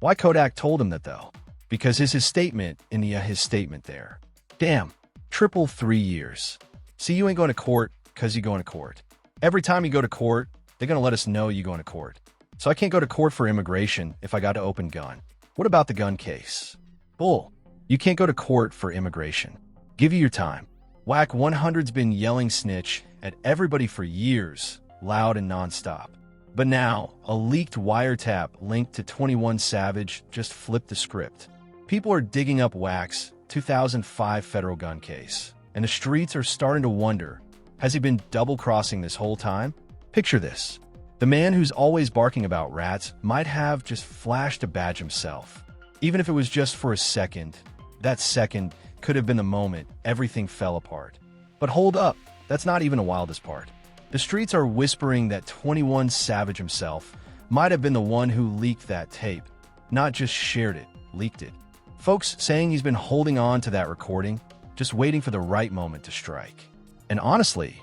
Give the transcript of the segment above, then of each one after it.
Why Kodak told him that, though? Because his statement in his statement there. Damn, triple 3 years. See, you ain't going to court because you going to court. Every time you go to court, they're going to let us know you going to court. So I can't go to court for immigration if I got to open gun. What about the gun case? Bull. You can't go to court for immigration. Give you your time. Wack 100's been yelling snitch at everybody for years, loud and nonstop. But now, a leaked wiretap linked to 21 Savage just flipped the script. People are digging up Wack's 2005 federal gun case, and the streets are starting to wonder, has he been double-crossing this whole time? Picture this. The man who's always barking about rats might have just flashed a badge himself. Even if it was just for a second, that second could have been the moment everything fell apart. But hold up, that's not even the wildest part. The streets are whispering that 21 Savage himself might have been the one who leaked that tape, not just shared it, leaked it. Folks saying he's been holding on to that recording, just waiting for the right moment to strike. And honestly,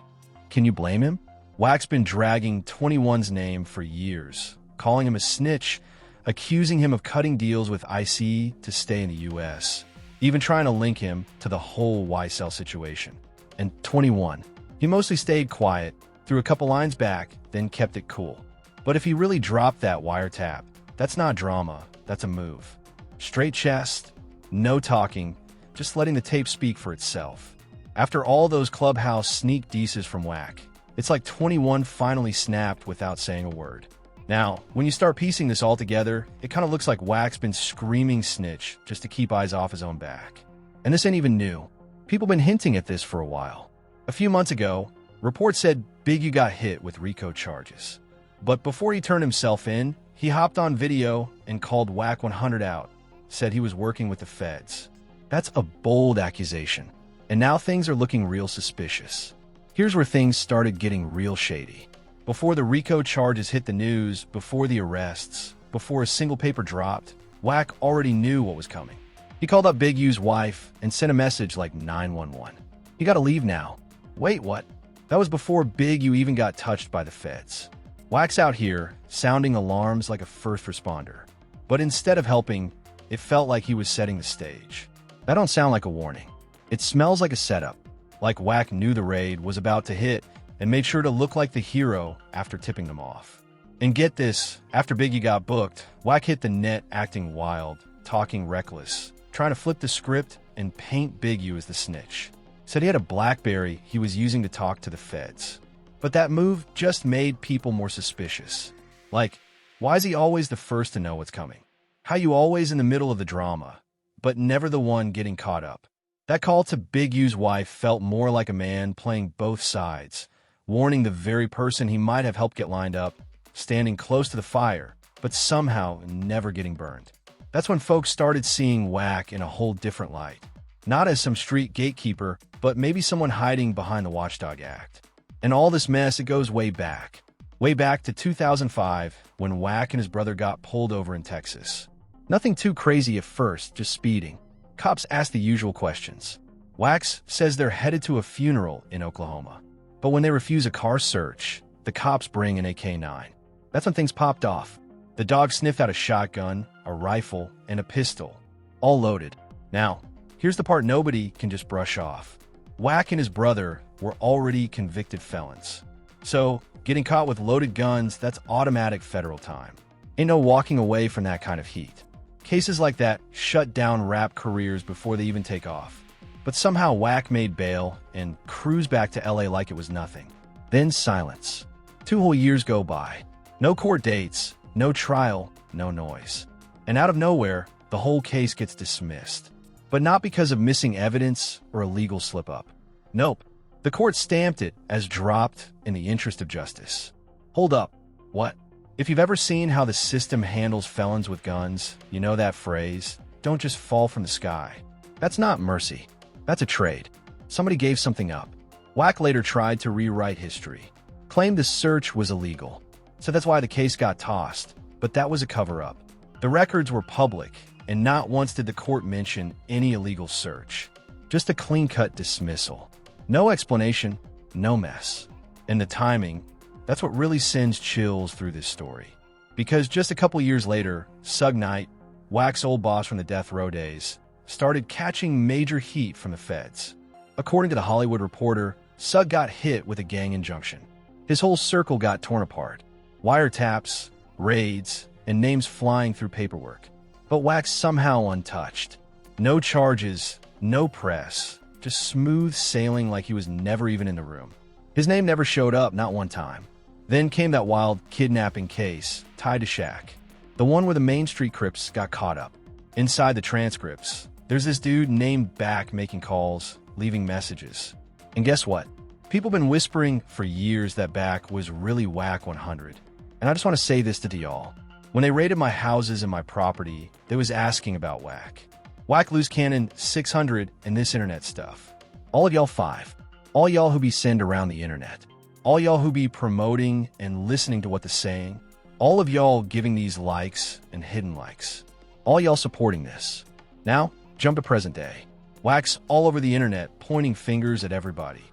can you blame him? Wack's been dragging 21's name for years, calling him a snitch, accusing him of cutting deals with ICE to stay in the U.S., even trying to link him to the whole YSL situation. And 21, he mostly stayed quiet, threw a couple lines back, then kept it cool. But if he really dropped that wiretap, that's not drama, that's a move. Straight chest, no talking, just letting the tape speak for itself. After all those clubhouse sneak dices from Wack, it's like 21 finally snapped without saying a word. Now, when you start piecing this all together, it kind of looks like Wack's been screaming snitch just to keep eyes off his own back. And this ain't even new. People been hinting at this for a while. A few months ago, reports said Big U got hit with RICO charges. But before he turned himself in, he hopped on video and called Wack 100 out, said he was working with the feds. That's a bold accusation. And now things are looking real suspicious. Here's where things started getting real shady. Before the RICO charges hit the news, before the arrests, before a single paper dropped, Wack already knew what was coming. He called up Big U's wife and sent a message like 911. You gotta leave now. Wait, what? That was before Big U even got touched by the feds. Wack's out here, sounding alarms like a first responder. But instead of helping, it felt like he was setting the stage. That don't sound like a warning. It smells like a setup. Like Wack knew the raid was about to hit and made sure to look like the hero after tipping them off. And get this, after Big U got booked, Wack hit the net acting wild, talking reckless, trying to flip the script and paint Big U as the snitch. Said he had a BlackBerry he was using to talk to the feds. But that move just made people more suspicious. Like, why is he always the first to know what's coming? How you always in the middle of the drama, but never the one getting caught up? That call to Big U's wife felt more like a man playing both sides, warning the very person he might have helped get lined up, standing close to the fire, but somehow never getting burned. That's when folks started seeing Wack in a whole different light. Not as some street gatekeeper, but maybe someone hiding behind the Watchdog Act. And all this mess, it goes way back to 2005, when Wack and his brother got pulled over in Texas. Nothing too crazy at first, just speeding. Cops ask the usual questions. Wack says they're headed to a funeral in Oklahoma. But when they refuse a car search, the cops bring an AK-9. That's when things popped off. The dog sniffed out a shotgun, a rifle, and a pistol, all loaded. Now, here's the part nobody can just brush off. Wack and his brother were already convicted felons. So, getting caught with loaded guns, that's automatic federal time. Ain't no walking away from that kind of heat. Cases like that shut down rap careers before they even take off. But somehow Wack made bail and cruised back to LA like it was nothing. Then silence. 2 whole years go by. No court dates, no trial, no noise. And out of nowhere, the whole case gets dismissed. But not because of missing evidence or a legal slip-up. Nope. The court stamped it as dropped in the interest of justice. Hold up. What? If you've ever seen how the system handles felons with guns, you know that phrase, don't just fall from the sky. That's not mercy. That's a trade. Somebody gave something up. Wack later tried to rewrite history. Claimed the search was illegal. So that's why the case got tossed. But that was a cover-up. The records were public, and not once did the court mention any illegal search. Just a clean-cut dismissal. No explanation, no mess. And the timing, that's what really sends chills through this story. Because just a couple years later, Sug Knight, Wack's old boss from the death row days, started catching major heat from the feds. According to The Hollywood Reporter, Sugg got hit with a gang injunction. His whole circle got torn apart. Wiretaps, raids, and names flying through paperwork. But Wack somehow untouched. No charges, no press, just smooth sailing like he was never even in the room. His name never showed up, not one time. Then came that wild kidnapping case, tied to Shaq. The one where the Main Street Crips got caught up. Inside the transcripts, there's this dude named Back making calls, leaving messages. And guess what? People been whispering for years that Back was really Wack 100. And I just want to say this to y'all. When they raided my houses and my property, they was asking about Wack. Wack Loose Cannon 600 and this internet stuff. All of y'all 5. All y'all who be send around the internet. All y'all who be promoting and listening to what they're saying. All of y'all giving these likes and hidden likes. All y'all supporting this. Now, jump to present day. Wack's all over the internet pointing fingers at everybody.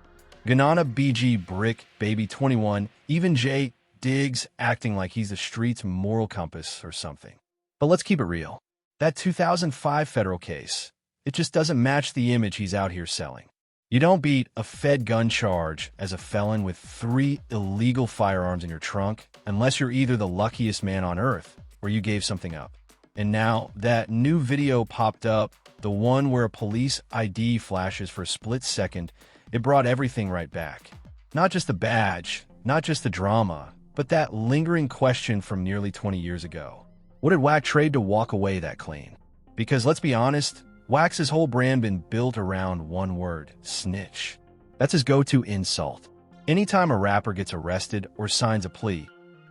Ganana BG Brick Baby 21, even Jay Diggs acting like he's the street's moral compass or something. But let's keep it real. That 2005 federal case, it just doesn't match the image he's out here selling. You don't beat a Fed gun charge as a felon with 3 illegal firearms in your trunk unless you're either the luckiest man on earth or you gave something up. And now that new video popped up, the one where a police ID flashes for a split second, it brought everything right back. Not just the badge, not just the drama, but that lingering question from nearly 20 years ago. What did Wack trade to walk away that clean? Because let's be honest, Wack's whole brand been built around one word, snitch. That's his go-to insult. Anytime a rapper gets arrested or signs a plea,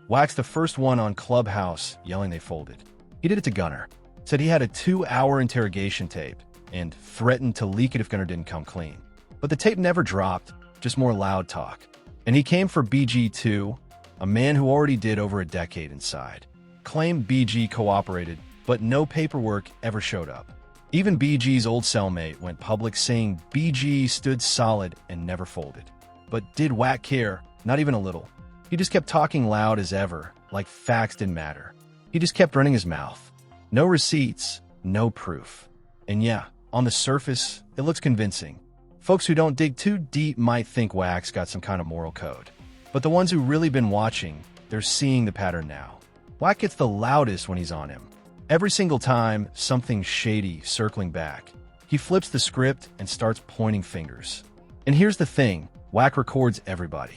Wack's the first one on Clubhouse yelling they folded. He did it to Gunner, said he had a 2-hour interrogation tape, and threatened to leak it if Gunner didn't come clean. But the tape never dropped, just more loud talk. And he came for BG2, a man who already did over a decade inside. Claimed BG cooperated, but no paperwork ever showed up. Even BG's old cellmate went public saying BG stood solid and never folded. But did Wack care? Not even a little. He just kept talking loud as ever, like facts didn't matter. He just kept running his mouth. No receipts, no proof. And yeah, on the surface, it looks convincing. Folks who don't dig too deep might think Wack's got some kind of moral code. But the ones who really been watching, they're seeing the pattern now. Wack gets the loudest when he's on him. Every single time, something shady circling back. He flips the script and starts pointing fingers. And here's the thing, Wack records everybody.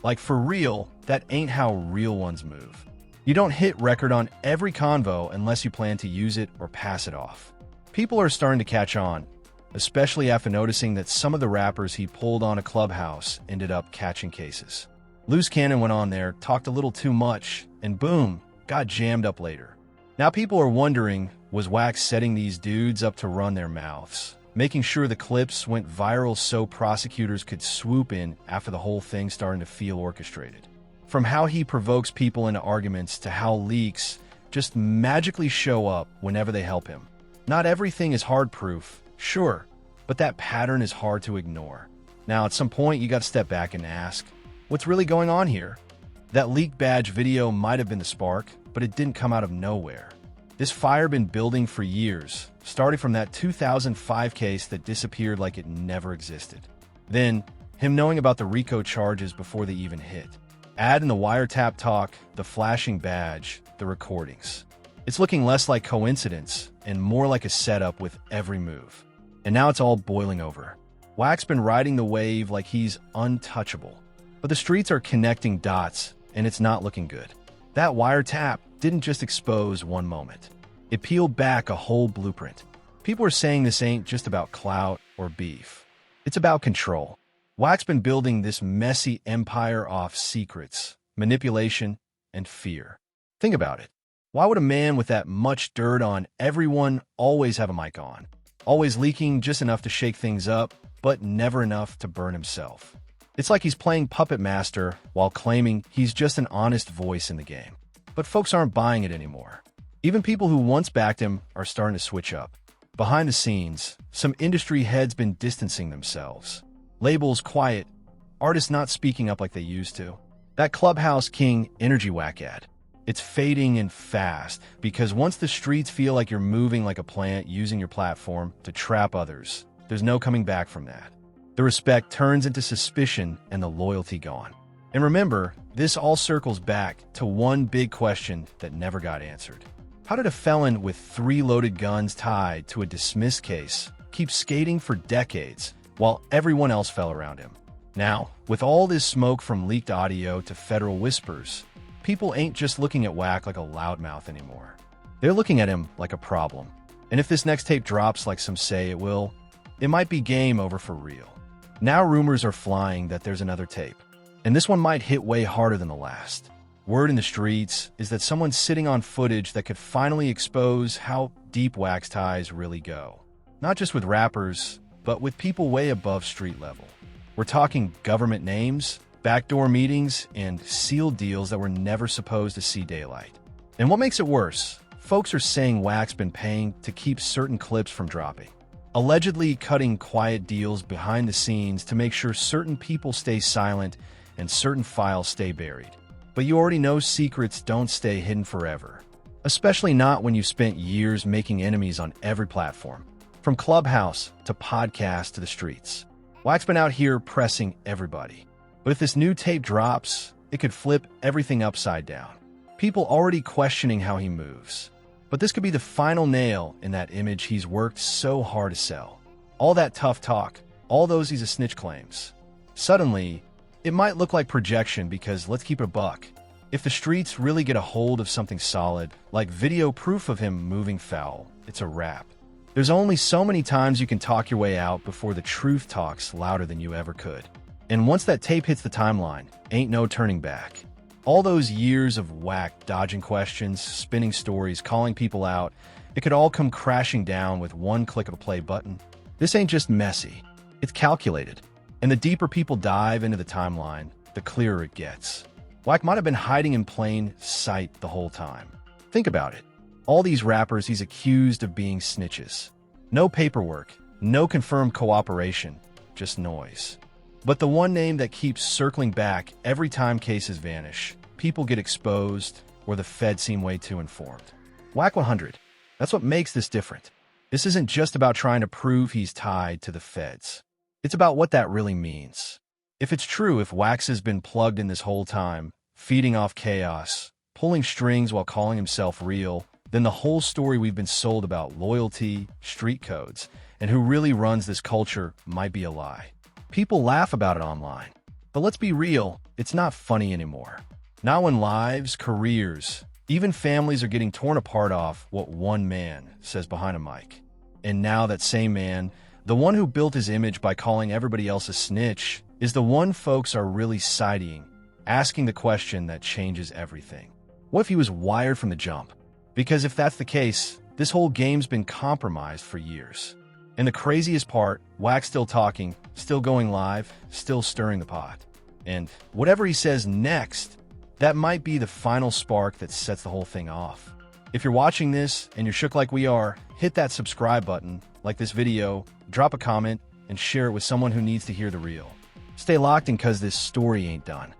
Like for real, that ain't how real ones move. You don't hit record on every convo unless you plan to use it or pass it off. People are starting to catch on, especially after noticing that some of the rappers he pulled on a Clubhouse ended up catching cases. Loose Cannon went on there, talked a little too much, and boom, got jammed up later. Now people are wondering, was Wack setting these dudes up to run their mouths, making sure the clips went viral so prosecutors could swoop in after the whole thing starting to feel orchestrated? From how he provokes people into arguments to how leaks just magically show up whenever they help him. Not everything is hard proof, sure, but that pattern is hard to ignore. Now at some point you got to step back and ask, what's really going on here? That leak badge video might have been the spark, but it didn't come out of nowhere. This fire been building for years, starting from that 2005 case that disappeared like it never existed. Then, him knowing about the RICO charges before they even hit. Add in the wiretap talk, the flashing badge, the recordings. It's looking less like coincidence and more like a setup with every move. And now it's all boiling over. Wack's been riding the wave like he's untouchable. But the streets are connecting dots, and it's not looking good. That wiretap didn't just expose one moment. It peeled back a whole blueprint. People are saying this ain't just about clout or beef. It's about control. Wack's been building this messy empire off secrets, manipulation, and fear. Think about it. Why would a man with that much dirt on everyone always have a mic on? Always leaking just enough to shake things up, but never enough to burn himself. It's like he's playing puppet master while claiming he's just an honest voice in the game. But folks aren't buying it anymore. Even people who once backed him are starting to switch up. Behind the scenes, some industry heads been distancing themselves. Labels quiet, artists not speaking up like they used to. That Clubhouse King Energy Wack ad. It's fading in fast, because once the streets feel like you're moving like a plant using your platform to trap others, there's no coming back from that. The respect turns into suspicion and the loyalty gone. And remember, this all circles back to one big question that never got answered. How did a felon with 3 loaded guns tied to a dismissed case keep skating for decades while everyone else fell around him? Now, with all this smoke from leaked audio to federal whispers, people ain't just looking at Wack like a loudmouth anymore. They're looking at him like a problem. And if this next tape drops like some say it will, it might be game over for real. Now rumors are flying that there's another tape, and this one might hit way harder than the last. Word in the streets is that someone's sitting on footage that could finally expose how deep Wack's ties really go. Not just with rappers, but with people way above street level. We're talking government names, backdoor meetings, and sealed deals that were never supposed to see daylight. And what makes it worse, folks are saying Wack's been paying to keep certain clips from dropping, allegedly cutting quiet deals behind the scenes to make sure certain people stay silent and certain files stay buried. But you already know secrets don't stay hidden forever, especially not when you've spent years making enemies on every platform, from Clubhouse to podcast to the streets. Wack's been out here pressing everybody. But if this new tape drops, it could flip everything upside down. People already questioning how he moves. But this could be the final nail in that image he's worked so hard to sell. All that tough talk, all those he's a snitch claims. Suddenly, it might look like projection because, let's keep it a buck, if the streets really get a hold of something solid, like video proof of him moving foul, it's a wrap. There's only so many times you can talk your way out before the truth talks louder than you ever could. And once that tape hits the timeline, ain't no turning back. All those years of Wack dodging questions, spinning stories, calling people out, it could all come crashing down with one click of a play button. This ain't just messy, it's calculated. And the deeper people dive into the timeline, the clearer it gets. Wack might have been hiding in plain sight the whole time. Think about it. All these rappers he's accused of being snitches. No paperwork, no confirmed cooperation, just noise. But the one name that keeps circling back every time cases vanish, people get exposed, or the feds seem way too informed. Wack 100. That's what makes this different. This isn't just about trying to prove he's tied to the feds. It's about what that really means. If it's true, if Wack has been plugged in this whole time, feeding off chaos, pulling strings while calling himself real, then the whole story we've been sold about loyalty, street codes, and who really runs this culture might be a lie. People laugh about it online. But let's be real, it's not funny anymore. Not when lives, careers, even families are getting torn apart off what one man says behind a mic. And now that same man, the one who built his image by calling everybody else a snitch, is the one folks are really siding, asking the question that changes everything. What if he was wired from the jump? Because if that's the case, this whole game's been compromised for years. And the craziest part, Wack's still talking, still going live, still stirring the pot. And whatever he says next, that might be the final spark that sets the whole thing off. If you're watching this and you're shook like we are, hit that subscribe button, like this video, drop a comment, and share it with someone who needs to hear the real. Stay locked in, 'cause this story ain't done.